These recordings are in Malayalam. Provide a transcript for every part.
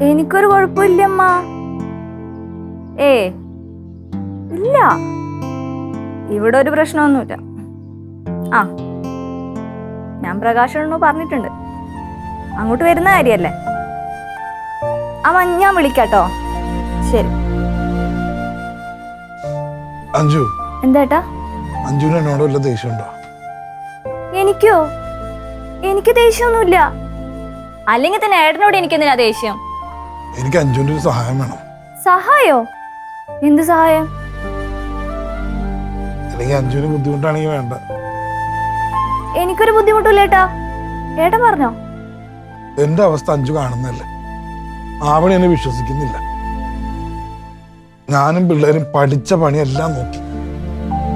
എനിക്കൊരു കുഴപ്പമില്ലമ്മ. ഏ ഇല്ല, ഇവിടെ ഒരു പ്രശ്നമൊന്നുമില്ല. ആ ഞാൻ പ്രകാശനോ പറഞ്ഞിട്ടുണ്ട്, അങ്ങോട്ട് വരുന്ന കാര്യല്ലേ. ഞാൻ വിളിക്കാട്ടോ. ശരി. അഞ്ജു, എന്താ അഞ്ജുവിന് എന്നോട് വല്ല ദേഷ്യമുണ്ടോ? എനിക്കോ? എനിക്ക് ദേഷ്യമൊന്നുമില്ല. അല്ലെങ്കിൽ തന്നെ ഏട്ടനോട് എനിക്കെന്തിനാ ദേഷ്യം? എനിക്ക് അഞ്ജുവിന്റെ ഒരു സഹായം വേണം. സഹായോ? എന്ത് സഹായം? അല്ലെങ്കിൽ അഞ്ജുവിന് ബുദ്ധിമുട്ടാണെങ്കിൽ വേണ്ട. എനിക്കൊരു ബുദ്ധിമുട്ടില്ല ഏട്ടാ, ഏട്ടൻ പറഞ്ഞോ. എന്റെ അവസ്ഥ അഞ്ജു കാണുന്നല്ലേ, ആവണി എന്നെ വിശ്വസിക്കുന്നില്ല. ഞാനും പിള്ളേരും പഠിച്ച പണിയെല്ലാം നോക്കി,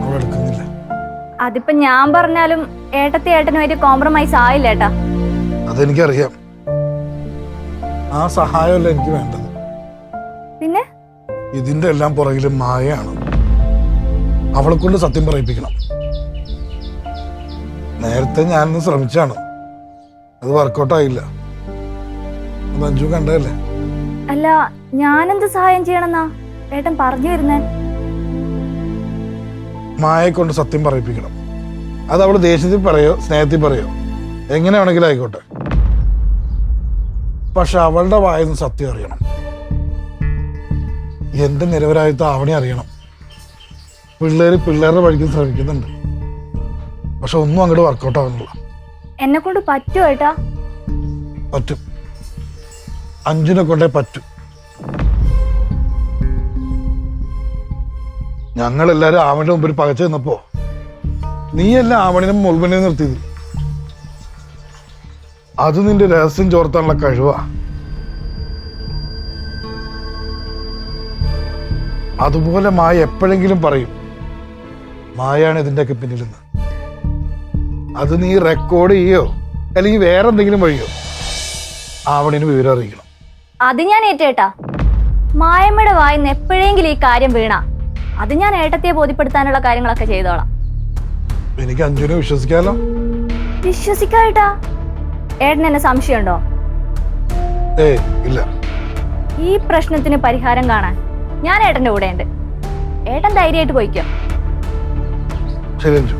അവൾ എടുക്കുന്നില്ല. അതിപ്പോ ഞാൻ പറഞ്ഞാലും ഏട്ടനുമായിട്ട് കോംപ്രമൈസ് ആയില്ല ഏട്ടാ. അതെനിക്കറിയാം. ആ സഹായമല്ല എനിക്ക് വേണ്ടത്. പിന്നെ ഇതിന്റെ എല്ലാം പുറകിലും മായയാണ്. അവളെ കൊണ്ട് സത്യം പറയിപ്പിക്കണം. നേരത്തെ ഞാനൊന്ന് ശ്രമിച്ചാണ്, അത് വർക്കൗട്ട് ആയില്ല. അത് അഞ്ജു കണ്ടതല്ലേ. അല്ല, ഞാനെന്ത് സഹായം ചെയ്യണമെന്നാ ഏട്ടൻ പറഞ്ഞു വരുന്നേ? മായയെ കൊണ്ട് സത്യം പറയിപ്പിക്കണം. അത് അവള് ദേഷ്യത്തിൽ പറയോ സ്നേഹത്തിൽ പറയോ എങ്ങനെ വേണമെങ്കിലും ആയിക്കോട്ടെ, പക്ഷെ അവളുടെ വായന്ന് സത്യം അറിയണം. എന്റെ നിരപരാധിത്വം ആവണി അറിയണം. പിള്ളേരുടെ വഴിക്ക് ശ്രമിക്കുന്നുണ്ട്, പക്ഷെ ഒന്നും അങ്ങോട്ട് വർക്കൗട്ട് ആവുന്നില്ല. എന്നെ കൊണ്ട് പറ്റുമോ ഏട്ടാ? പറ്റും, അഞ്ജുനെ കൊണ്ടേ പറ്റും. ഞങ്ങളെല്ലാരും ആവണിയുടെ മുമ്പിൽ പകച്ചു നിന്നപ്പോ നീയല്ല ആവണിനെ മുൾമുനെ നിർത്തിയത്. അത് നിന്റെ രഹസ്യം ചോർത്താനുള്ള കഴിവാ. അതുപോലെ മായ എപ്പോഴെങ്കിലും പറയും മായാണ് ഇതിന്റെയൊക്കെ പിന്നിലെന്ന്. അത് നീ റെക്കോർഡ് ചെയ്യോ അല്ലെങ്കിൽ വേറെ എന്തെങ്കിലും വഴിയോ ആവണിന് വിവരം അറിയിക്കണം. അത് ഞാൻ ഏറ്റേട്ടാ. മായമ്മയുടെ വായിന്ന് എപ്പോഴെങ്കിലും ഈ കാര്യം വീണ അത് ഞാൻ ഏട്ടത്തെ ബോധ്യപ്പെടുത്താനുള്ള കാര്യങ്ങളൊക്കെ ചെയ്തോളാം. എനിക്ക് അഞ്ജുനെ വിശ്വസിക്കാലോ? വിശ്വസിക്കാട്ടാ. ഏട്ടൻ എന്നെ സംശയമുണ്ടോ? ഏയ് ഇല്ല. ഈ പ്രശ്നത്തിന് പരിഹാരം കാണാൻ ഞാൻ ഏട്ടന്റെ കൂടെ ഉണ്ട്. ഏട്ടൻ ധൈര്യമായിട്ട് പോയിക്കോ. ശരി അഞ്ജു.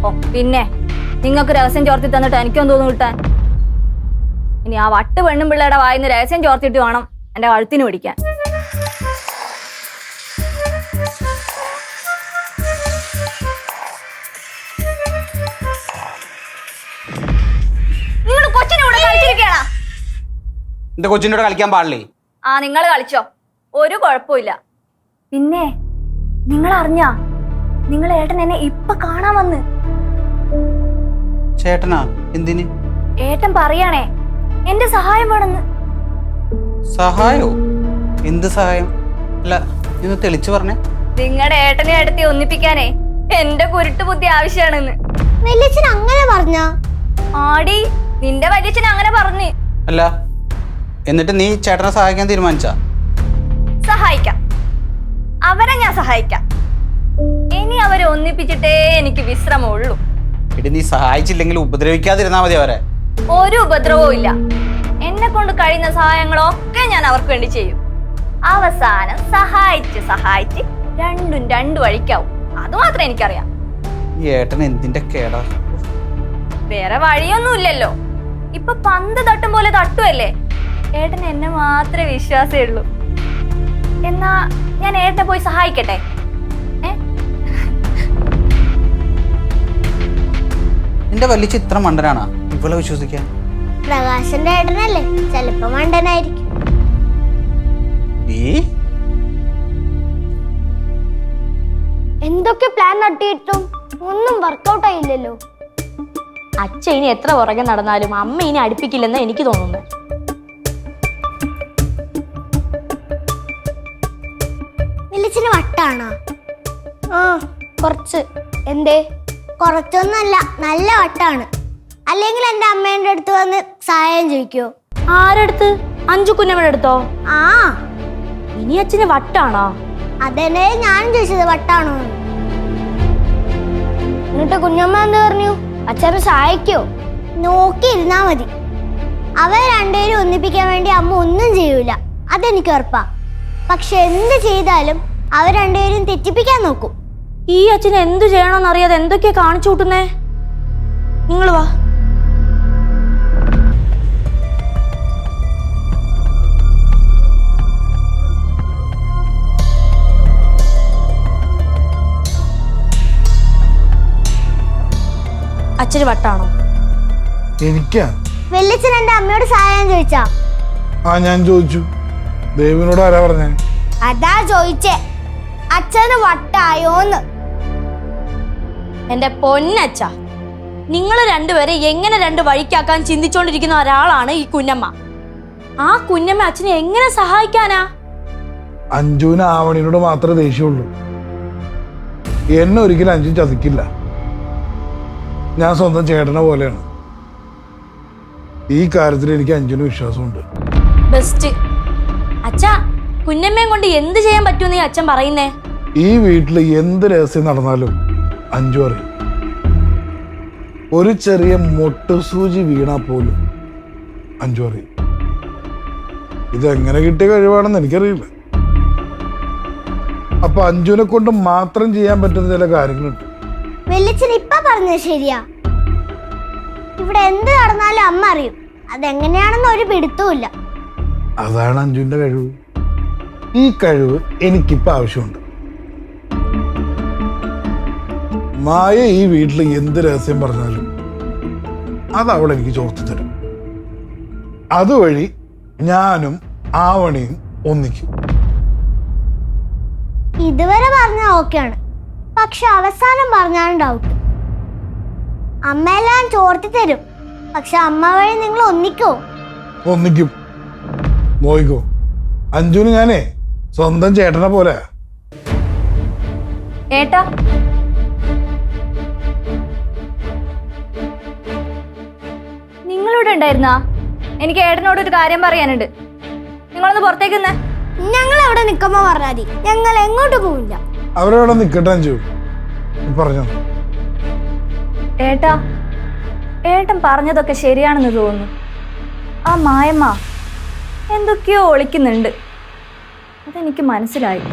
ഓ പിന്നെ നിങ്ങൾക്ക് രഹസ്യം ചോർത്തി തന്നിട്ട് എനിക്കൊന്നും തോന്നുന്നു കിട്ടാൻ. ഇനി ആ വട്ട് പെണ്ണും പിള്ളേരുടെ വായിന്ന് രഹസ്യം ചോർത്തിട്ട് വേണം എന്റെ കഴുത്തിന് പിടിക്കാൻ. നിങ്ങൾ കൊച്ചിനോട് കളിച്ചിരിക്കണ? എന്റെ കൊച്ചിനോട് കളിക്കാൻ പാടില്ലേ? ആ നിങ്ങൾ കളിച്ചോ, ഒരു കുഴപ്പമില്ല. പിന്നെ നിങ്ങൾ അറിഞ്ഞാ നിങ്ങൾ ഏട്ടൻ എന്നെ ഇപ്പൊ കാണാൻ വന്ന്. ചേട്ടനാ? എന്തിന്? ഏട്ടൻ പറയാണേ എന്റെ സഹായം വേണമെന്ന്. സഹായോ? എന്ത് സഹായം? അല്ല, ഇന്ന് തെളിച്ചു പറഞ്ഞേ. നിങ്ങളുടെ ഏട്ടനെ അടുത്ത് ഒന്നിപ്പിക്കാനേ എന്റെ കുരുട്ട് ബുദ്ധി ആവശ്യമാണെന്ന്. വലിയച്ഛൻ അങ്ങനെ പറഞ്ഞ? ആടി, നിന്റെ വലിയച്ഛൻ അങ്ങനെ പറഞ്ഞു. അല്ല, എന്നിട്ട് നീ ചേട്ടനെ സഹായിക്കാൻ തീരുമാനിച്ചാ? സഹായിക്കാം, അവരെ ഞാൻ സഹായിക്കാം. ഇനി അവരെ ഒന്നിപ്പിച്ചിട്ടേ എനിക്ക് വിശ്രമമുള്ളൂ. എടി, നീ സഹായിച്ചില്ലെങ്കിൽ ഉപദ്രവിക്കാതിരുന്നാ മതി അവരെ. ഒരു ഉപദ്രവവും ഇല്ല. എന്നെ കൊണ്ട് കഴിയുന്ന സഹായങ്ങളൊക്കെ ഞാൻ അവർക്ക് വേണ്ടി ചെയ്യും. അവസാനം സഹായിച്ച് രണ്ടും രണ്ടു വഴിക്കാവും. അത് മാത്രമേ എനിക്കറിയാം. ഈ ഏട്ടൻ എന്തിന്റെ കേടാ? വേറെ വഴിയൊന്നുമില്ലല്ലോ. ഇപ്പൊ പന്ത് തട്ടും പോലെ തട്ടുമല്ലേ. ഏട്ടൻ എന്നെ മാത്രമേ വിശ്വാസമേ ഉള്ളൂ. എന്നാ ഞാൻ ഏട്ടനെ പോയി സഹായിക്കട്ടെ? നിന്റെ വലിയ ചിത്രം മണ്ടനാണാ ഇവളെ വിശ്വസിക്കാൻ? പ്രകാശന്റെ ഏട്ടനല്ലേ, ചെലപ്പോ മണ്ടനായിരിക്കും. എന്തൊക്കെ പ്ലാൻ നട്ടിട്ടും ഒന്നും വർക്കൗട്ട് ആയില്ലല്ലോ. അച്ഛൻ ഇനി എത്ര പുറകെ നടന്നാലും അമ്മ ഇനി അടുപ്പിക്കില്ലെന്ന് എനിക്ക് തോന്നുന്നു. വലിയച്ഛന് വട്ടാണോ? ആ കുറച്ച്. എന്തേ? കുറച്ചൊന്നല്ല, നല്ല വട്ടാണ്. അല്ലെങ്കിൽ എന്റെ അമ്മേന്റെ അടുത്ത് വന്ന് സഹായം ചോദിക്കോ? ആരടുത്ത്? അഞ്ചു കുഞ്ഞമ്മയുടെ അടുത്തോ? ആ. ഇനി അച്ഛന് വട്ടാണോ? അതെന്നെ ഞാനും ചോദിച്ചത്, വട്ടാണോ. എന്നിട്ട് കുഞ്ഞമ്മ എന്ത് പറഞ്ഞു? അച്ഛനെ സഹായിക്കോ? നോക്കിയിരുന്നാ മതി. അവർ രണ്ടുപേരും ഒന്നിപ്പിക്കാൻ വേണ്ടി അമ്മ ഒന്നും ചെയ്യൂല, അതെനിക്ക് ഉറപ്പാ. പക്ഷെ എന്ത് ചെയ്താലും അവർ രണ്ടുപേരും തെറ്റിപ്പിക്കാൻ നോക്കും. ഈ അച്ഛൻ എന്തു ചെയ്യണമെന്നറിയാതെ എന്തൊക്കെയാ കാണിച്ചു കൂട്ടുന്നേ? നിങ്ങൾ വാ. അച്ഛന് വട്ടാണോ? എനിക്കാ? വെള്ളിച്ചൻ എന്റെ അമ്മയോട് സഹായം ചോദിച്ചാ? ഞാൻ ചോദിച്ചു. ദേവിനോട് ആരാ പറഞ്ഞേ? അതാ ചോദിച്ചേ, അച്ഛന് വട്ടായോന്ന്. എന്റെ പൊന്നച്ഛ, നിങ്ങൾ രണ്ടുപേരെ എങ്ങനെ രണ്ട് വഴിക്കാക്കാൻ ചിന്തിച്ചോണ്ടിരിക്കുന്ന ഒരാളാണ് ഈ കുഞ്ഞമ്മ. ആ കുഞ്ഞമ്മ അച്ഛനെ എങ്ങനെ സഹായിക്കാനാ? അഞ്ജുവിന് ആവണിനോട് മാത്രമേ ദേഷ്യമുള്ളൂ. എന്നെ ഒരിക്കലും അഞ്ജു ചതിക്കില്ല. ഞാൻ സ്വന്തം ചേട്ടനെ പോലെയാണ്. ഈ കാര്യത്തിൽ എനിക്ക് അഞ്ജുവിന് വിശ്വാസമുണ്ട്. ബെസ്റ്റ്. അച്ഛാ, കുഞ്ഞമ്മയും കൊണ്ട് എന്ത് ചെയ്യാൻ പറ്റുമെന്ന് ഈ അച്ഛൻ പറയുന്നേ? ഈ വീട്ടിൽ എന്ത് രഹസ്യം നടന്നാലും അഞ്ജു അറിയും. ഒരു ചെറിയ മൊട്ടുസൂചി വീണാ പോലും അഞ്ജു അറിയും. ഇതെങ്ങനെ കിട്ടിയ കഴിവാണെന്ന് എനിക്കറിയില്ല. അപ്പൊ അഞ്ജുവിനെ കൊണ്ട് മാത്രം ചെയ്യാൻ പറ്റുന്ന ചില കാര്യങ്ങളുണ്ട്. വെള്ളിച്ചൻ ഇപ്പൊ പറഞ്ഞത് ശരിയാ. ഇവിടെ എന്ത് നടന്നാലും അമ്മ അറിയും. അതെങ്ങനെയാണെന്ന് ഒരു പിടുത്തവുമില്ല. അതാണ് അഞ്ജുവിന്റെ കഴിവ്. ഈ കഴിവ് എനിക്കിപ്പോ ആവശ്യമുണ്ട്. മായ ഈ വീട്ടിൽ എന്ത് രഹസ്യം പറഞ്ഞാലും അത് അവൾ എനിക്ക് ചോർത്തി തരും. അതുവഴി ഞാനും ആവണിയും ഒന്നിക്കും. ഇതുവരെ പറഞ്ഞ ഓക്കെയാണ്, പക്ഷെ അവസാനം പറഞ്ഞാണ് ഡൗട്ട്. അമ്മയെല്ലാം ചോർത്തി തരും, പക്ഷെ അമ്മ വഴി നിങ്ങൾ ഒന്നിക്കോ? ഒന്നിക്കും. നോയിക്കോ, അഞ്ജുവിന് ഞാനേ സ്വന്തം ചേട്ടനെ പോലെ. ഏട്ടാ, നിങ്ങളിവിടെ ഉണ്ടായിരുന്നാ? എനിക്ക് ഏട്ടനോട് ഒരു കാര്യം പറയാനുണ്ട്. നിങ്ങളൊന്ന് പുറത്തേക്ക് നിന്നേ. ഞങ്ങൾ അവിടെ നിൽക്കുമ്പോ പറഞ്ഞാൽ മതി, ഞങ്ങൾ എങ്ങോട്ട് പോവില്ല. അവരവിടെ നിൽക്കട്ടെ അഞ്ജു, പറഞ്ഞു. ഏട്ടാ, ഏട്ടൻ പറഞ്ഞതൊക്കെ ശരിയാണെന്ന് തോന്നുന്നു. ആ മായമ്മ എന്തൊക്കെയോ ഒളിക്കുന്നുണ്ട്, അതെനിക്ക് മനസ്സിലായി.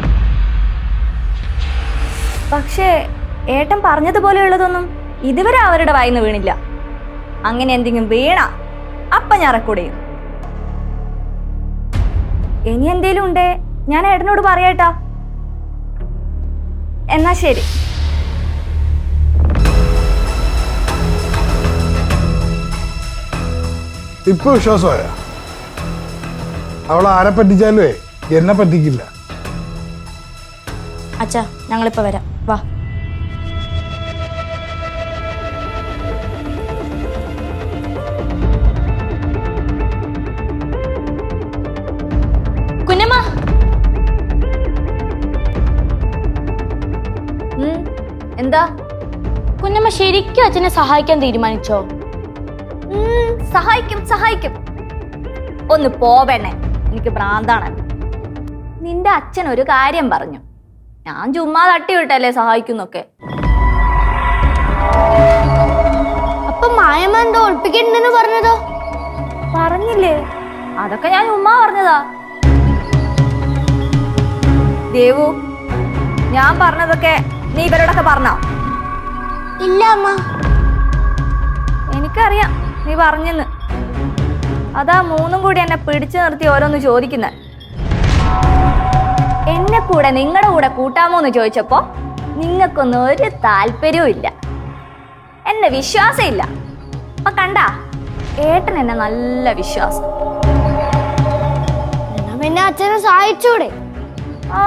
പക്ഷേ ഏട്ടൻ പറഞ്ഞതുപോലെയുള്ളതൊന്നും ഇതുവരെ അവരുടെ വായിന്ന് വീണില്ല. അങ്ങനെ എന്തെങ്കിലും വീണ അപ്പ ഞാൻ റെക്കോർഡ് ചെയ്യും. ഇനി എന്തേലും ഉണ്ടേ ഞാൻ ഏട്ടനോട് പറയാട്ടാ. എന്നാ ശരി. ഇപ്പൊ വിശ്വാസമായ അവൾ ആരെ പറ്റിച്ചാലുവേ എന്നെ പറ്റിക്കില്ല. അച്ഛാ, ഞങ്ങളിപ്പോ വരാം, വാ. കുഞ്ഞമ്മ, എന്താ? കുഞ്ഞമ്മ ശരിക്കും അച്ഛനെ സഹായിക്കാൻ തീരുമാനിച്ചോ? സഹായിക്കും സഹായിക്കും. ഒന്ന് പോവേണേ, എനിക്ക് ഭ്രാന്താണ്. നിന്റെ അച്ഛൻ ഒരു കാര്യം പറഞ്ഞു, ഞാൻ ചുമ്മാ തട്ടിവിട്ടല്ലേ സഹായിക്കുന്നൊക്കെ. അപ്പൊ മായമ്മ എന്തോ ഒളിപ്പിക്കണ്ടെന്ന് പറഞ്ഞതോ? പറഞ്ഞില്ലേ, അതൊക്കെ ഞാൻ ചുമ്മാ പറഞ്ഞതാ. ദേവു, ഞാൻ പറഞ്ഞതൊക്കെ നീ ഇവരോടൊക്കെ പറഞ്ഞോ? ഇല്ല അമ്മ. എനിക്കറിയാം നീ പറഞ്ഞെന്ന്. അതാ മൂന്നും കൂടി എന്നെ പിടിച്ചു നിർത്തി ഓരോന്ന് ചോദിക്കുന്നത്. എന്നെ കൂടെ നിങ്ങളുടെ കൂടെ കൂട്ടാമോന്ന് ചോദിച്ചപ്പോ നിങ്ങൾക്കൊന്നും ഒരു താല്പര്യവും ഇല്ല, എന്നെ വിശ്വാസമില്ല. അപ്പൊ കണ്ടാ, ഏട്ടൻ എന്നെ നല്ല വിശ്വാസം. പിന്നെ അച്ഛനെ സഹായിച്ചൂടെ? ആ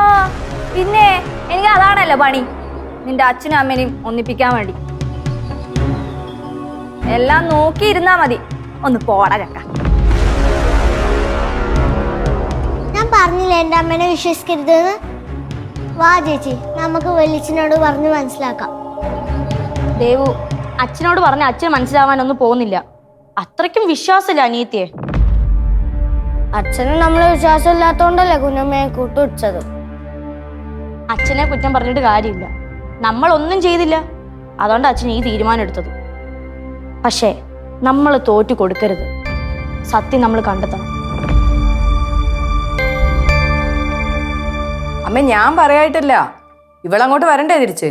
പിന്നെ എനിക്ക് അതാണല്ലോ പണി, നിന്റെ അച്ഛനും അമ്മേനെയും ഒന്നിപ്പിക്കാൻ വേണ്ടി. എല്ലാം നോക്കിയിരുന്നാ മതി. ഒന്ന് പോടാ ചക്ക. ഞാൻ പറഞ്ഞില്ലേ എന്റെ അമ്മേനെ വിശ്വസിക്കരുതെന്ന്. വാ ചേച്ചി, നമുക്ക് വെളിച്ചനോട് പറഞ്ഞ് മനസ്സിലാക്കാം. ദേവു, അച്ഛനോട് പറഞ്ഞ അച്ഛൻ മനസ്സിലാവാനൊന്നും പോകുന്നില്ല. അത്രയ്ക്കും വിശ്വാസമില്ല അനിയത്തിയെ. അച്ഛനും നമ്മളെ വിശ്വാസം ഇല്ലാത്തോണ്ടല്ലേ കുഞ്ഞമ്മയെ കൂട്ടുപിടിച്ചത്. അച്ഛനെ കുറ്റം പറഞ്ഞിട്ട് കാര്യമില്ല, നമ്മൾ ഒന്നും ചെയ്തില്ല. അതുകൊണ്ട് അച്ഛൻ ഈ തീരുമാനം എടുത്തത്. പക്ഷേ നമ്മൾ തോറ്റു കൊടുക്കരുത്. സത്യം നമ്മൾ കണ്ടെത്തണം. അമ്മ ഞാൻ പറയായിട്ടല്ല, ഇവളങ്ങോട്ട് വരണ്ടേ തിരിച്ച്?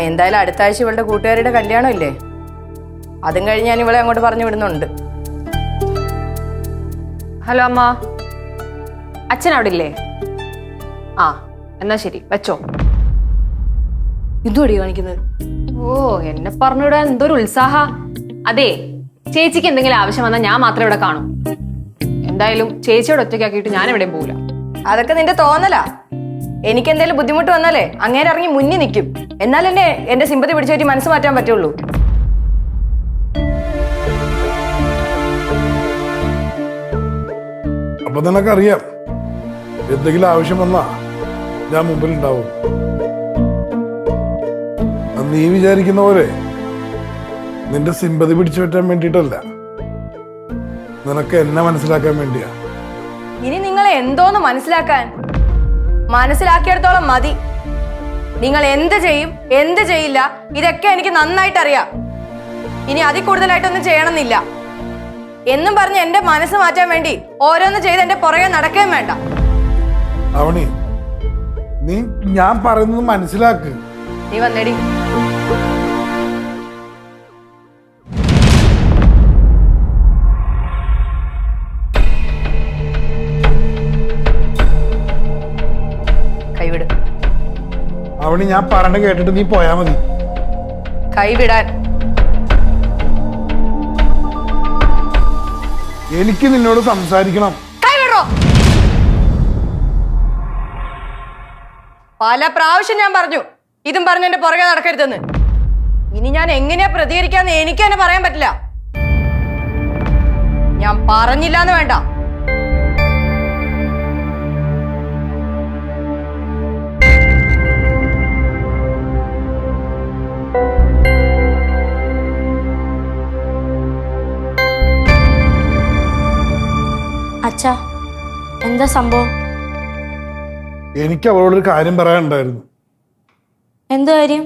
എന്തായാലും അടുത്ത ആഴ്ച ഇവളുടെ കൂട്ടുകാരുടെ കല്യാണം ഇല്ലേ, അതും കഴിഞ്ഞ് ഞാൻ ഇവളെ അങ്ങോട്ട് പറഞ്ഞു വിടുന്നുണ്ട്. ഹലോ അമ്മ, അച്ഛൻ അവിടെ ഇല്ലേ? ആ എന്നാ ശരി, വെച്ചോ. ഇതുവടി കാണിക്കുന്നത്. ഓ, എന്നെ പറഞ്ഞിവിടെ എന്തൊരു ഉത്സാഹ. അതെ, ചേച്ചിക്ക് എന്തെങ്കിലും ആവശ്യം വന്നാൽ ഞാൻ മാത്രമേ ഇവിടെ കാണൂ. എന്തായാലും ചേച്ചിയോട് ഒറ്റയ്ക്കാക്കിയിട്ട് ഞാൻ എവിടെയും പോകില്ല. അതൊക്കെ നിന്റെ തോന്നലാ. എനിക്ക് എന്തെങ്കിലും ബുദ്ധിമുട്ട് വന്നാലേ അങ്ങേരെ ഇറങ്ങി മുന്നിൽ നിൽക്കും. എന്നാലെന്നെ എന്റെ സിമ്പതി പിടിച്ചു പറ്റി മനസ്സ് മാറ്റാൻ പറ്റുള്ളൂ. അപ്പൊ നിനക്കറിയാം, എന്തെങ്കിലും ആവശ്യം വന്നാ ഞാൻ മുമ്പിൽ ഉണ്ടാവും. നീ വിചാരിക്കുന്ന പോലെ നിന്റെ സിമ്പതി പിടിച്ചു പറ്റാൻ വേണ്ടിയിട്ടല്ല, നിനക്ക് എന്നെ മനസ്സിലാക്കാൻ വേണ്ടിയാ. ഇനി നിങ്ങളെ എന്തോന്ന് മനസ്സിലാക്കാൻ? മനസ്സിലാക്കിയിടത്തോളം മതി. നിങ്ങൾ എന്ത് ചെയ്യും, എന്ത് ചെയ്യില്ല, ഇതൊക്കെ എനിക്ക് നന്നായിട്ട് അറിയാം. ഇനി അതിൽ കൂടുതലായിട്ടൊന്നും ചെയ്യണമെന്നില്ല എന്നും പറഞ്ഞ് എന്റെ മനസ്സ് മാറ്റാൻ വേണ്ടി ഓരോന്ന് ചെയ്ത് എന്റെ പുറകെ നടക്കുകയും വേണ്ട. അവണി, നീ ഞാൻ പറയുന്നത് മനസ്സിലാക്ക്. നീ വന്നേടി. കൈവിട്. അവണി, ഞാൻ പറഞ്ഞ കേട്ടിട്ട് നീ പോയാ മതി. കൈവിടാൻ. എനിക്ക് നിന്നോട് സംസാരിക്കണം. കൈവിടോ. പല പ്രാവശ്യം ഞാൻ പറഞ്ഞു ഇതും പറഞ്ഞ് എന്റെ പുറകെ നടക്കരുതെന്ന്. ഇനി ഞാൻ എങ്ങനെയാ പ്രതികരിക്കാന്ന് എനിക്ക് തന്നെ പറയാൻ പറ്റില്ല. ഞാൻ പറഞ്ഞില്ലാന്ന് വേണ്ട. അച്ഛാ, എന്താ സംഭവം? എനിക്ക് അവളോടൊരു കാര്യം പറയാനുണ്ടായിരുന്നു. എന്ത് കാര്യം?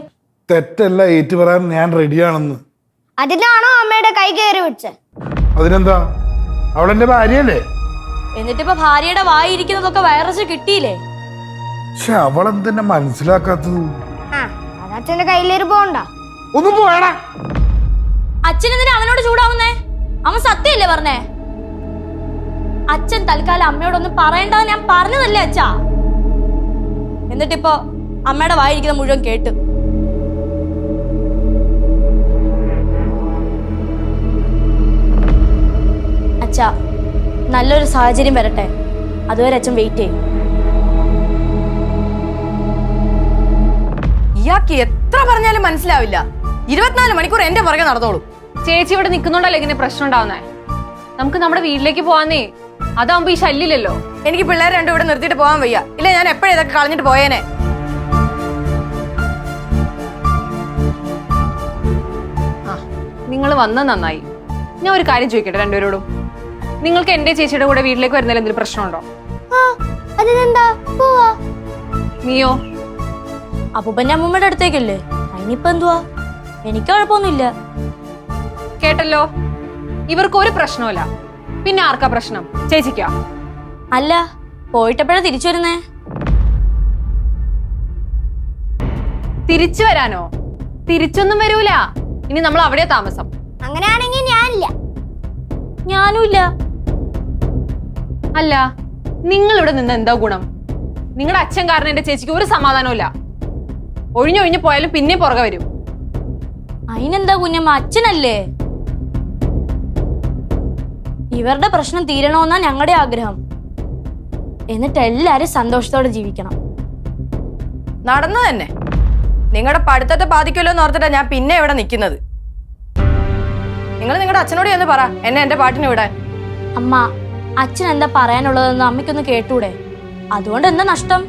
തെറ്റല്ല ഏറ്റു പറയാൻ ഞാൻ റെഡിയാണെന്ന്. അതിനാണോ അമ്മയുടെ കൈ കയറി പിടിച്ചത്? അതിനെന്താ, അവളെന്റെ ഭാര്യയല്ലേ? എന്നിട്ടിപ്പോ ഭാര്യയുടെ വായിരിക്കുന്നതൊക്കെ വൈറസ് കിട്ടിയില്ലേ? പക്ഷെ അവളെന്തെന്നെ മനസ്സിലാക്കാത്തത്? അതച്ഛന്റെ കയ്യിലേറി പോണ്ട. ഒന്നും പോയടാ. അച്ഛൻ എന്തിനാ അവനോട് ചൂടാവുന്നേ? അവൻ സത്യല്ലേ പറഞ്ഞേ? അച്ഛൻ തൽക്കാലം അമ്മയോടൊന്നും പറയണ്ടെന്ന് ഞാൻ പറഞ്ഞതല്ലേ അച്ഛാ? എന്നിട്ടിപ്പോ അമ്മയുടെ വായിരിക്കുന്ന മുഴുവൻ കേട്ടു. അച്ഛാ, നല്ലൊരു സാഹചര്യം വരട്ടെ, അതുവരെ അച്ഛൻ വെയിറ്റ് ചെയ്യും. ഇയാൾക്ക് എത്ര പറഞ്ഞാലും മനസ്സിലാവില്ല. 24 മണിക്കൂർ എന്റെ പുറകെ നടന്നോളൂ. ചേച്ചി ഇവിടെ നിൽക്കുന്നുണ്ടല്ലോ ഇങ്ങനെ പ്രശ്നം ഉണ്ടാവുന്നേ. നമുക്ക് നമ്മുടെ വീട്ടിലേക്ക് പോവാന്നേ, അതാവുമ്പോ ഈ ശല്യമില്ലല്ലോ. എനിക്ക് പിള്ളേർ രണ്ടും ഇവിടെ നിർത്തിയിട്ട് പോകാൻ വയ്യ. ഇല്ല ഞാൻ എപ്പോഴും ഇതൊക്കെ കളഞ്ഞിട്ട് പോയേനെ. നിങ്ങൾ വന്നത് നന്നായി. ഞാൻ ഒരു കാര്യം ചോദിക്കട്ടെ രണ്ടുപേരോടും. നിങ്ങൾക്ക് എന്റെ ചേച്ചിയുടെ കൂടെ വീട്ടിലേക്ക് വരുന്നതിൽ എന്തെങ്കിലും പ്രശ്നമുണ്ടോ? അതിനെന്താ, പോവാ. നീയോ? അപ്പൂപ്പന്റെ അമ്മൂമ്മയുടെ അടുത്തേക്കല്ലേ, അതിനിപ്പോ എന്തുവാ? എനിക്ക് കുഴപ്പമൊന്നുമില്ല. കേട്ടല്ലോ, ഇവർക്ക് ഒരു പ്രശ്നമില്ല. പിന്നെ ആർക്കാ പ്രശ്നം? ചേച്ചിക്കാ? അല്ല, പോയിട്ടെപ്പോഴാ തിരിച്ചു വരുന്നേ? തിരിച്ചു വരാനോ? തിരിച്ചൊന്നും വരൂല. ഇനി നമ്മൾ അവിടെയാ താമസം. അങ്ങനെയാണെങ്കിൽ ഞാനില്ല. ഞാനുമില്ല. അല്ല, നിങ്ങൾ ഇവിടെ നിന്ന് എന്താ ഗുണം? നിങ്ങളുടെ അച്ഛൻ കാരണം എന്റെ ചേച്ചിക്ക് ഒരു സമാധാനമില്ല. ഒഴിഞ്ഞൊഴിഞ്ഞു പോയാലും പിന്നെ പുറകെ വരും. അതിനെന്താ കുഞ്ഞമ്മ, അച്ഛനല്ലേ? ഇവരുടെ പ്രശ്നം തീരണോന്നാ ഞങ്ങളുടെ ആഗ്രഹം. എന്നിട്ട് എല്ലാരും സന്തോഷത്തോടെ ജീവിക്കണം. നടന്നു തന്നെ. നിങ്ങളുടെ പഠിത്തത്തെ ബാധിക്കുമല്ലോ എന്ന് ഓർത്തിട്ടാ ഞാൻ പിന്നെ ഇവിടെ നിൽക്കുന്നത്. നിങ്ങൾ നിങ്ങളുടെ അച്ഛനോട് എന്ന് പറ എന്നെ എന്റെ പാട്ടിന് വിടാൻ. അമ്മ, അച്ഛൻ എന്താ പറയാനുള്ളതെന്ന് അമ്മയ്ക്കൊന്ന് കേട്ടൂടെ? അതുകൊണ്ട് എന്താ നഷ്ടം?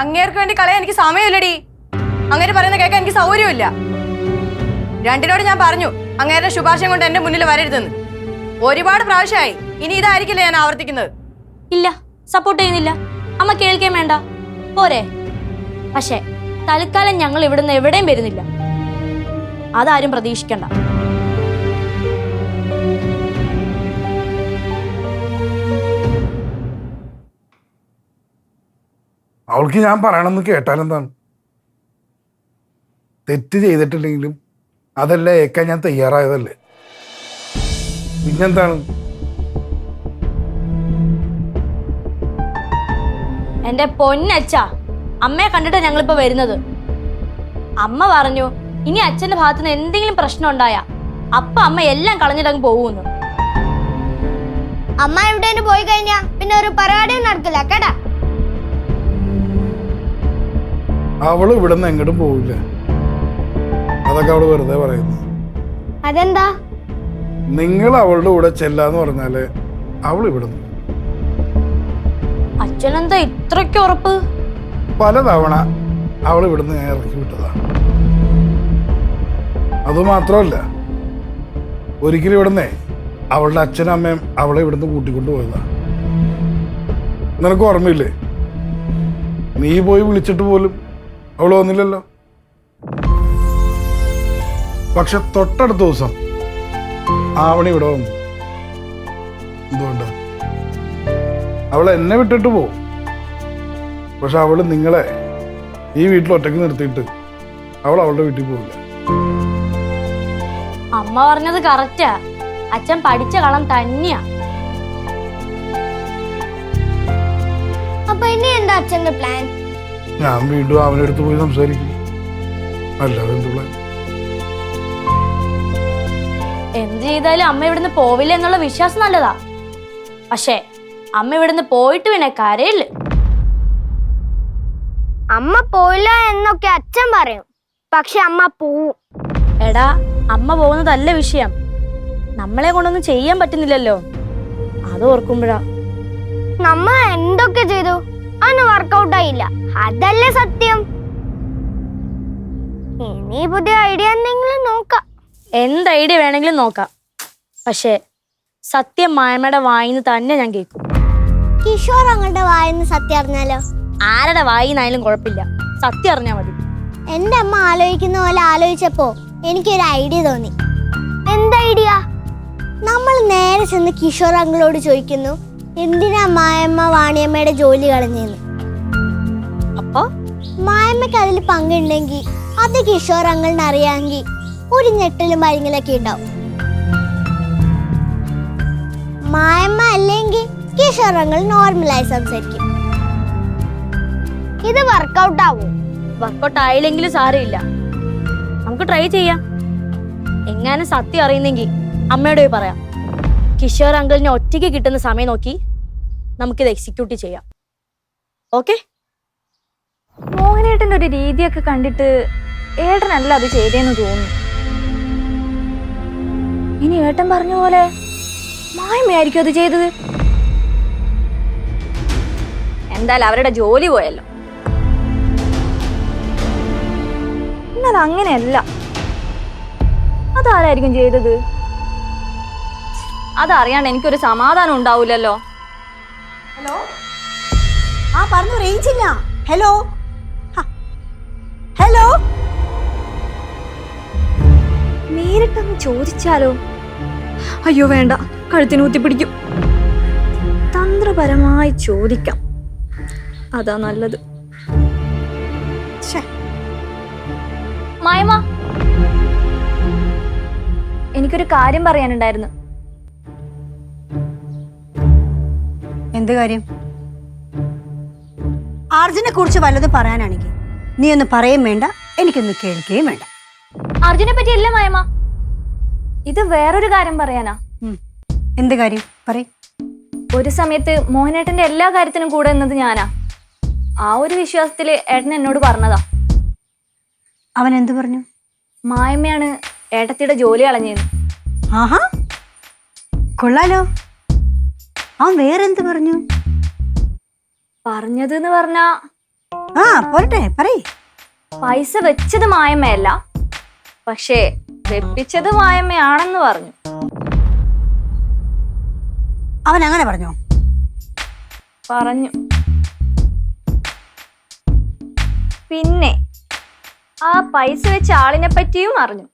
അങ്ങേർക്ക് വേണ്ടി കളയാൻ എനിക്ക് സമയമില്ലടി. അങ്ങേര് പറയുന്ന കേൾക്കാൻ എനിക്ക് സൗകര്യമില്ല. രണ്ടിനോട് ഞാൻ പറഞ്ഞു അങ്ങേരുടെ ശുപാർശം കൊണ്ട് എന്റെ മുന്നിൽ വരരുതെന്ന്. ഒരുപാട് പ്രാവശ്യമായി. ഇനി ഇതായിരിക്കില്ല ഞാൻ ആവർത്തിക്കുന്നത്. ഇല്ല, സപ്പോർട്ട് ചെയ്യുന്നില്ല. അമ്മ കേൾക്കാൻ വേണ്ട, പോരെ? പക്ഷേ തൽക്കാലം ഞങ്ങൾ ഇവിടുന്ന് എവിടെയും വരുന്നില്ല. അതാരും പ്രതീക്ഷിക്കണ്ട. അവൾക്ക് ഞാൻ പറയണമെന്ന് കേട്ടാലെന്താണ്? തെറ്റ് ചെയ്തിട്ടില്ലെങ്കിലും അതെല്ലാം ഏക്കാൻ ഞാൻ തയ്യാറായതല്ലേ. പിന്നെന്താണ്? എന്റെ പൊന്നച്ഛ, അമ്മയെ കണ്ടിട്ടാ ഞങ്ങളിപ്പോ വരുന്നത്. അമ്മ പറഞ്ഞു ഇനി അച്ഛന്റെ ഭാഗത്തുനിന്ന് എന്തെങ്കിലും പ്രശ്നം ഉണ്ടായാ അപ്പൊ അമ്മ എല്ലാം കളഞ്ഞിട്ടങ്ങ് പോകുന്നു. അമ്മ എവിടെയും പോയി കഴിഞ്ഞാ പിന്നെ ഒരു പരിപാടിയും നടക്കില്ല കേട്ടാ. അവള് ഇവിടെ നിന്ന് എങ്ങോട്ടും പോവില്ല. അതൊക്കെ അവള് വെറുതെ പറയുന്നു. അതെന്താ? നിങ്ങൾ അവളുടെ കൂടെ ചെല്ലാന്ന് പറഞ്ഞാല് അവൾ ഇവിടെ നിന്ന്. അച്ഛനെന്താ ഇത്രയ്ക്ക് ഉറപ്പ്? പലതവണ അവൾ ഇവിടുന്ന് ഇറക്കി വിട്ടതാ. അതുമാത്രമല്ല, ഒരിക്കലും ഇവിടുന്നേ അവളുടെ അച്ഛനും അമ്മയും അവളെ ഇവിടുന്ന് കൂട്ടിക്കൊണ്ടു പോയതാ. നിനക്ക് ഓർമ്മയില്ലേ? നീ പോയി വിളിച്ചിട്ട് പോലും അവള് വന്നില്ലല്ലോ. പക്ഷെ തൊട്ടടുത്ത ദിവസം ആവണി ഇവിടെ വന്നു. എന്തുകൊണ്ട്? അവൾ എന്നെ വിട്ടിട്ട് പോവും. പക്ഷെ അവള് നിങ്ങളെ ഈ വീട്ടിൽ ഒറ്റയ്ക്ക് നിർത്തിയിട്ട് അവൾ അവളുടെ വീട്ടിൽ പോവില്ല. അമ്മ പറഞ്ഞത് കറക്റ്റാ. അച്ഛൻ പഠിച്ച കളം തന്നെയാ. അപ്പൊ ഇനി എന്താ അച്ഛന്റെ പ്ലാൻ? ഞാൻ വീണ്ടും അവൻ്റെ അടുത്ത് പോയി സംസാരിക്കും. അല്ലാതെ എന്ത് പ്ലാൻ? എന്ത് ചെയ്താലും അമ്മ ഇവിടുന്ന് പോവില്ല എന്നുള്ള വിശ്വാസം നല്ലതാ. പക്ഷേ അമ്മ ഇവിടുന്ന് പോയിട്ട് പിന്നെ കരയില്ല. അമ്മ പോയില്ല എന്നൊക്കെ അച്ഛൻ പറയും, പക്ഷെ അമ്മ പോവും. എടാ, അമ്മ പോകുന്നതല്ല വിഷയം. നമ്മളെ കൊണ്ടൊന്നും ചെയ്യാൻ പറ്റുന്നില്ലല്ലോ. അത് ഓർക്കുമ്പോഴാ. നമ്മ എന്തൊക്കെ ചെയ്തു അന്ന് വർക്കൗട്ട് ആയില്ല, അതല്ലേ സത്യം. ഇനി പുതിയ ഐഡിയ എന്തെങ്കിലും നോക്കാം. എന്ത് ഐഡിയ വേണമെങ്കിലും നോക്കാം. പക്ഷേ സത്യം മായമ്മയുടെ വായിന്ന് തന്നെ ഞാൻ കേൾക്കും. കിഷോർ അങ്ങോട്ട് വായിന്ന് സത്യം അറിഞ്ഞാലോ? ആരുടെ വായിന്നായാലും കുഴപ്പമില്ല, സത്യം അറിഞ്ഞാൽ മതി. എന്റെ അമ്മ ആലോചിക്കുന്ന പോലെ ആലോചിച്ചപ്പോ എനിക്കൊരു ഐഡിയ തോന്നി. എന്ത് ഐഡിയ? നമ്മൾ നേരെ ചെന്ന് കിഷോർ അങ്കിളോട് ചോദിക്കുന്നു, എന്തിനാ മായമ്മ വാണിയമ്മയുടെ ജോലി കളഞ്ഞെന്ന്. അപ്പൊ മായമ്മക്ക് അതിൽ പങ്കുണ്ടെങ്കിൽ അത് കിഷോർ അങ്കിളിന് അറിയാമെങ്കിൽ ഒരു ഞെട്ടലും ഭയങ്കരൊക്കെ ഉണ്ടാവും. മായമ്മ അല്ലെങ്കിൽ കിഷോർ അങ്കിൾ നോർമലായി സംസാരിക്കും. ഇത് വർക്കൗട്ട് ആവും. വർക്കൗട്ട് ആയില്ലെങ്കിലും സാരമില്ല, നമുക്ക് ട്രൈ ചെയ്യാം. എങ്ങാനും സത്യം അറിയുന്നെങ്കിൽ അമ്മയോട് പോയി പറയാം. കിഷോർ അങ്കിളിന് ഒറ്റയ്ക്ക് കിട്ടുന്ന സമയം നോക്കി നമുക്കിത് എക്സിക്യൂട്ട് ചെയ്യാം. ഓക്കെ? മോഹനേട്ടൻ്റെ ഒരു രീതിയൊക്കെ കണ്ടിട്ട് ഏട്ടനല്ല അത് ചെയ്തേന്ന് തോന്നുന്നു. ഇനി ഏട്ടൻ പറഞ്ഞ പോലെ മായമ്മയായിരിക്കും അത് ചെയ്തത്. എന്തായാലും അവരുടെ ജോലി പോയല്ലോ. എന്നാൽ അങ്ങനെയല്ല, അതാരായിരിക്കും ചെയ്തത്? അതറിയാണ്ട് എനിക്കൊരു സമാധാനം ഉണ്ടാവില്ലല്ലോ. ഹലോ, ആ പറഞ്ഞു, റേഞ്ച് ഇല്ല. ഹലോ, ഹലോ, നേരിട്ടൊന്ന് ചോദിച്ചാലോ? അയ്യോ വേണ്ട, കഴുത്തിന് ഊത്തിപ്പിടിക്കും. തന്ത്രപരമായി ചോദിക്കാം, അതാ നല്ലത്. മായമ്മ, എനിക്കൊരു കാര്യം പറയാനുണ്ടായിരുന്നു. എന്ത് കാര്യം? അർജുനെ കുറിച്ച് വല്ലതും പറയാനാണെങ്കിൽ നീ ഒന്ന് പറയും വേണ്ട, എനിക്കൊന്ന് കേൾക്കുകയും വേണ്ട. അർജുനെ പറ്റിയല്ല മായമ്മ, ഇത് വേറൊരു കാര്യം പറയാനാ. എന്ത് കാര്യം? പറയ്. ഒരു സമയത്ത് മോഹനേട്ടന്റെ എല്ലാ കാര്യത്തിനും കൂടെ നിന്നത് ഞാനാ. ആ ഒരു വിശ്വാസത്തില് ഏട്ടൻ എന്നോട് പറഞ്ഞതാ. അവൻ എന്ത് പറഞ്ഞു? മായമ്മയാണ് ഏട്ടത്തിയുടെ ജോലി കളഞ്ഞേന്ന്. ആഹാ, കൊള്ളാലോ. അവൻ വേറെന്ത് പറഞ്ഞു? പറഞ്ഞത് എന്ന് പറഞ്ഞാ, ആ പോരട്ടെ, പറയ്. പൈസ വെച്ചത് മായമ്മയല്ല, പക്ഷേ വെപ്പിച്ചത് മായമ്മയാണെന്ന് പറഞ്ഞു. അവൻ അങ്ങനെ പറഞ്ഞോ? പറഞ്ഞു. പിന്നെ ആ പൈസ വെച്ച ആളിനെ പറ്റിയും അറിഞ്ഞു.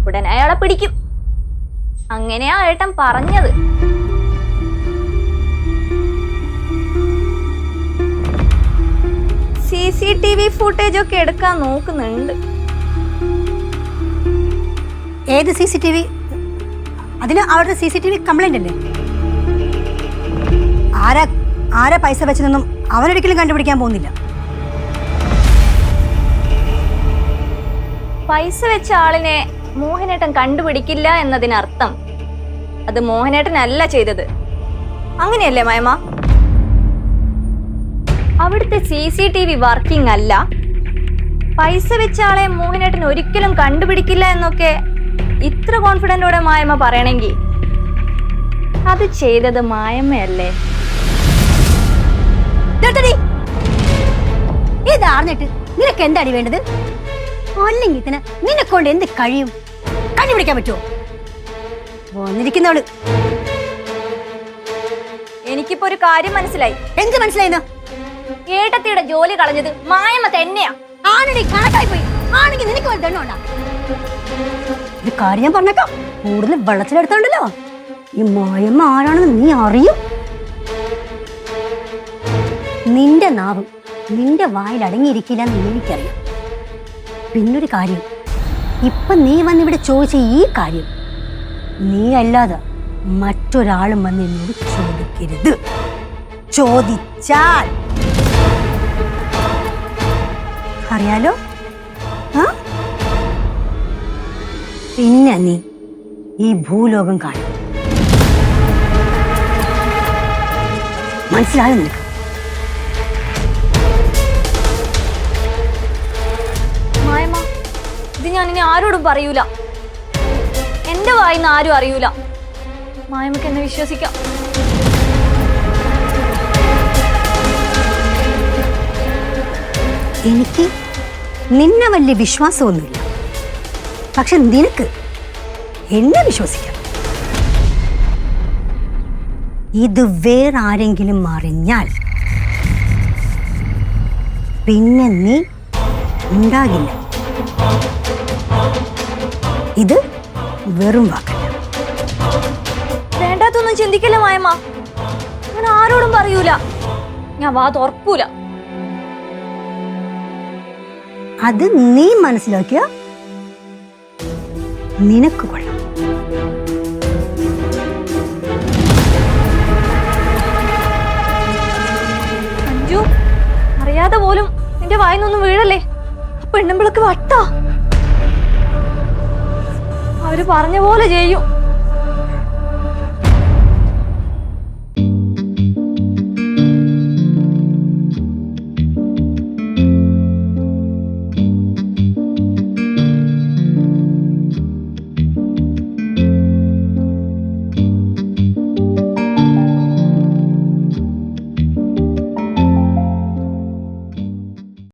ഉടനെ അയാളെ പിടിക്കും. അങ്ങനെയാ ഏട്ടൻ പറഞ്ഞത്. CCTV ഫുട്ടേജ് ഒക്കെ എടുക്കാൻ നോക്കുന്നുണ്ട്. ഏത് CCTV? അതിന് അവിടുത്തെ CCTV കംപ്ലൈന്റ് അല്ലേ? ആരാ പൈസ വെച്ചതൊന്നും അവനൊരിക്കലും കണ്ടുപിടിക്കാൻ പോകുന്നില്ല. പൈസ വെച്ച ആളിനെ മോഹനേട്ടൻ കണ്ടുപിടിക്കില്ല എന്നതിനർത്ഥം അത് മോഹനേട്ടനല്ല ചെയ്തത്. അങ്ങനെയല്ലേ മായമ്മ? അവിടുത്തെ CCTV വർക്കിംഗ് അല്ല, പൈസ വെച്ച ആളെ മോഹനേട്ടൻ ഒരിക്കലും കണ്ടുപിടിക്കില്ല എന്നൊക്കെ ഇത്ര കോൺഫിഡന്റോടെ മായമ്മ പറയണമെങ്കിൽ അത് ചെയ്തത് മായമ്മയല്ലേ? ഇതാർന്നിട്ട് നിനക്ക് എന്താടി വേണ്ടത്? അല്ലെങ്കിൽ തന്നെ നിന്നെ കൊണ്ട് എന്ത് കഴിയും? കണ്ടുപിടിക്കാൻ പറ്റുമോ? വന്നിരിക്കുന്നവള്. എനിക്കിപ്പോ ഒരു കാര്യം മനസ്സിലായി. എന്ത് മനസ്സിലായിന്നോ? ഏട്ടത്തിയുടെ ജോലി കളഞ്ഞത് മായമ്മ തന്നെയാ. ആണടി, കണക്കായി പോയി. ആണെങ്കിൽ നിനക്ക് ഒരു ദണ്ണുണ്ടാ. ഒരു കാര്യം ഞാൻ പറഞ്ഞേക്കാം, കൂടുതൽ വെള്ളത്തിലെടുത്തോണ്ടല്ലോ ഈ മായമ്മ ആരാണെന്ന് നീ അറിയും. നിന്റെ നാവും നിന്റെ വായിൽ അടങ്ങിയിരിക്കില്ല എന്ന് എനിക്കറിയാം. പിന്നൊരു കാര്യം, ഇപ്പൊ നീ വന്നിവിടെ ചോദിച്ച ഈ കാര്യം നീ അല്ലാതെ മറ്റൊരാളും വന്ന് എന്നോട് ചോദിക്കരുത്. ചോദിച്ചാൽ അറിയാലോ? പിന്നെ നീ ഈ ഭൂലോകം കാണും. മനസ്സിലായോ നിനക്ക്? മായമ്മ, ഇത് ഞാൻ ഇനി ആരോടും പറയൂല. എന്റെ വായിന്ന് ആരും അറിയൂല. മായമ്മക്ക് എന്നെ വിശ്വസിക്കാം. എനിക്ക് നിന്നെ വലിയ വിശ്വാസമൊന്നുമില്ല, പക്ഷെ നിനക്ക് എന്നെ വിശ്വസിക്കാം. ഇത് വേറെ ആരെങ്കിലും അറിഞ്ഞാൽ പിന്നെ നീ ഉണ്ടാകില്ല. ഇത് വെറും വാക്കല്ല. വേണ്ടാത്തൊന്നും ചിന്തിക്കില്ല മായമ്മ. ഞാൻ ആരോടും പറയൂല. ഞാൻ വാ തുറക്കൂല. അത് നീ മനസ്സിലാക്കിയ നിനക്ക് കൊള്ളാം. അഞ്ജു, അറിയാതെ പോലും നിന്റെ വായിന്നൊന്നും വീഴല്ലേ. പെണ്ണുമ്പിളക്ക് വട്ടാ. അവര് പറഞ്ഞ പോലെ ചെയ്യും.